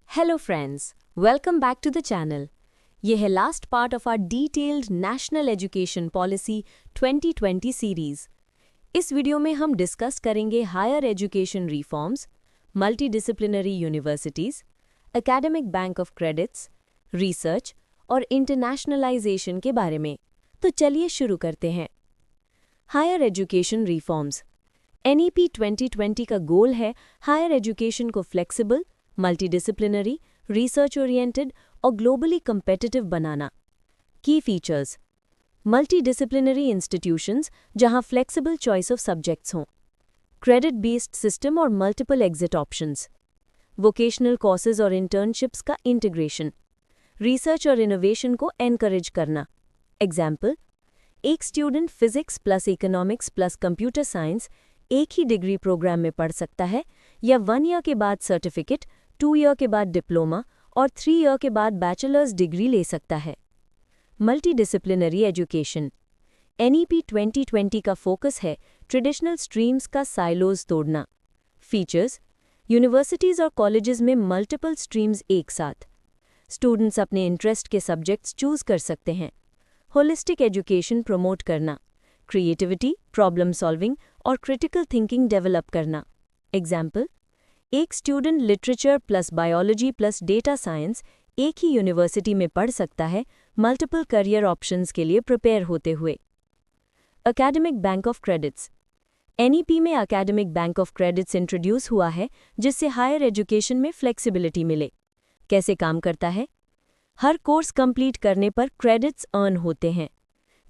Hello friends, welcome back to the channel. ये है last part of our detailed national education policy 2020 series. इस video में हम discuss करेंगे higher education reforms, multidisciplinary universities, academic bank of credits, research और internationalisation के बारे में। तो चलिए शुरू करते हैं। Higher education reforms. एनईपी 2020 का गोल है हायर एजुकेशन को फ्लेक्सिबल, मल्टीडिसिप्लिनरी, रिसर्च ओरिएंटेड और ग्लोबली कम्पिटिटिव बनाना। की फीचर्स: मल्टीडिसिप्लिनरी इंस्टीट्यूशंस जहां फ्लेक्सिबल चॉइस ऑफ सब्जेक्ट्स हों, क्रेडिट बेस्ड सिस्टम और multiple exit options, vocational courses और इंटर्नशिप्स का इंटीग्रेशन, रिसर्च और इनोवेशन को एनकरेज करना। एग्जाम्पल: एक student physics plus economics plus computer science एक ही डिग्री प्रोग्राम में पढ़ सकता है, या 1 ईयर के बाद सर्टिफिकेट, 2 ईयर के बाद डिप्लोमा और 3 ईयर के बाद बैचलर्स डिग्री ले सकता है। Multidisciplinary education. एनईपी 2020 का फोकस है ट्रेडिशनल स्ट्रीम्स का साइलोज तोड़ना। फीचर्स: यूनिवर्सिटीज़ और कॉलेजेस में मल्टीपल स्ट्रीम्स एक साथ, स्टूडेंट्स अपने इंटरेस्ट के सब्जेक्ट्स चूज कर सकते हैं, होलिस्टिक एजुकेशन प्रमोट करना, क्रिएटिविटी, प्रॉब्लम सॉल्विंग और क्रिटिकल थिंकिंग डेवलप करना। एग्जाम्पल: एक student literature plus biology plus data science एक ही यूनिवर्सिटी में पढ़ सकता है, मल्टीपल करियर ऑप्शंस के लिए प्रिपेयर होते हुए। Academic bank of credits. NEP में academic bank of credits introduce हुआ है जिससे हायर एजुकेशन में फ्लेक्सिबिलिटी मिले। कैसे काम करता है? हर कोर्स कंप्लीट करने पर क्रेडिट्स अर्न होते हैं।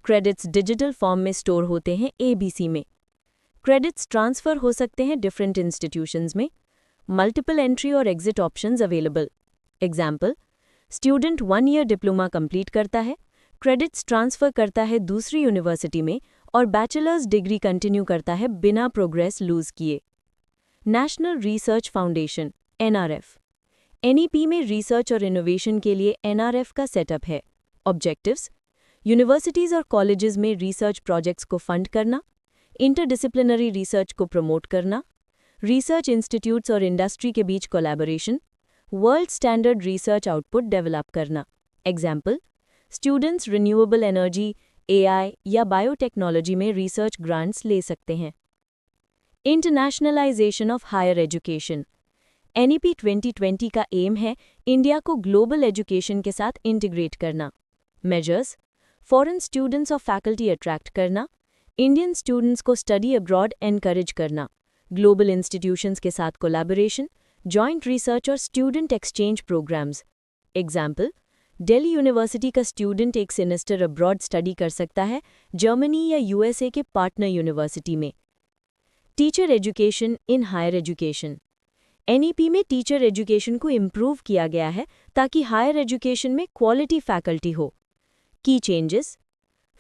क्रेडिट्स डिजिटल फॉर्म में स्टोर होते हैं एबीसी में। क्रेडिट्स ट्रांसफ़र हो सकते हैं डिफरेंट इंस्टीट्यूशंस में। मल्टीपल एंट्री और exit options available. Example: student 1 year diploma complete करता है, क्रेडिट्स ट्रांसफ़र करता है दूसरी यूनिवर्सिटी में और बैचलर्स डिग्री कंटिन्यू करता है बिना प्रोग्रेस लूज किए। National research foundation (NRF). NEP में रिसर्च और इनोवेशन के लिए एनआरएफ का सेटअप है। ऑब्जेक्टिव्स: यूनिवर्सिटीज़ और कॉलेजेस में रिसर्च प्रोजेक्ट्स को फंड करना, इंटरडिसिप्लिनरी रिसर्च को प्रमोट करना, रिसर्च इंस्टीट्यूट्स और इंडस्ट्री के बीच collaboration, world standard research output develop करना। Example: students renewable energy, AI या बायोटेक्नोलॉजी में रिसर्च ग्रांट्स ले सकते हैं। Internationalization of higher education. NEP 2020 का एम है इंडिया को ग्लोबल एजुकेशन के साथ इंटीग्रेट करना। मेजर्स: फॉरेन स्टूडेंट्स और फैकल्टी अट्रैक्ट करना, इंडियन स्टूडेंट्स को स्टडी अब्रॉड एनकरेज करना, ग्लोबल इंस्टीट्यूशंस के साथ कोलैबोरेशन, जॉइंट रिसर्च और student exchange programmes. Example: Delhi university का स्टूडेंट एक सेमेस्टर अब्रॉड स्टडी कर सकता है जर्मनी या यूएसए के पार्टनर यूनिवर्सिटी में। Teacher education in higher education. NEP में टीचर एजुकेशन को इम्प्रूव किया गया है ताकि हायर एजुकेशन में क्वालिटी फैकल्टी हो। की changes: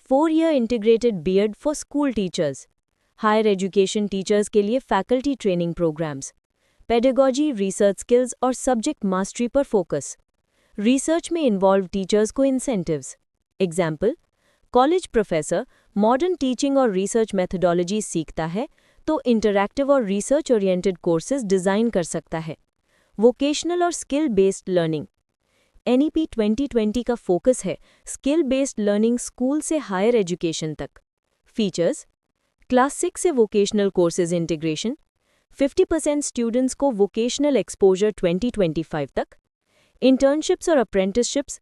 4 year integrated BEd for school teachers, higher education teachers के लिए faculty training programmes, pedagogy, research skills और सब्जेक्ट मास्टरी पर फोकस, रिसर्च में इन्वॉल्व टीचर्स को incentives. Example: college professor modern teaching और रिसर्च मेथडोलॉजी सीखता है तो इंटरैक्टिव और रिसर्च ओरिएंटेड कोर्सेज डिज़ाइन कर सकता है। वोकेशनल और स्किल बेस्ड लर्निंग। एनईपी 2020 का फोकस है स्किल बेस्ड लर्निंग स्कूल से हायर एजुकेशन तक। फीचर्स: क्लास 6 से वोकेशनल कोर्सेज इंटीग्रेशन, 50% स्टूडेंट्स को वोकेशनल एक्सपोजर 2025 तक, इंटर्नशिप्स और apprenticeships.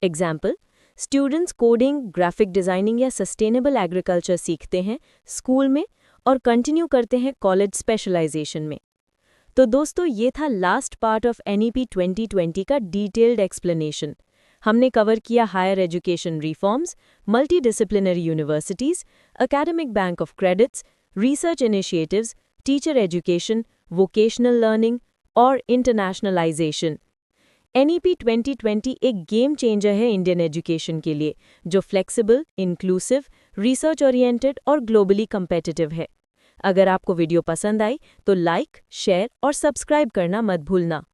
Example: students coding, graphic designing या सस्टेनेबल एग्रीकल्चर सीखते हैं स्कूल में और कंटिन्यू करते हैं कॉलेज स्पेशलाइजेशन में। तो दोस्तों, ये था लास्ट पार्ट ऑफ एनईपी 2020 का डिटेल्ड एक्सप्लेनेशन। हमने कवर किया higher education reforms, multidisciplinary universities, academic bank of credits, research initiatives, teacher education, vocational learning और इंटरनेशनलाइजेशन। एनईपी 2020 एक गेम चेंजर है इंडियन एजुकेशन के लिए, जो फ्लेक्सिबल, इंक्लूसिव, रिसर्च ओरिएंटेड और ग्लोबली कम्पिटिटिव है। अगर आपको वीडियो पसंद आई तो लाइक, शेयर और सब्सक्राइब करना मत भूलना।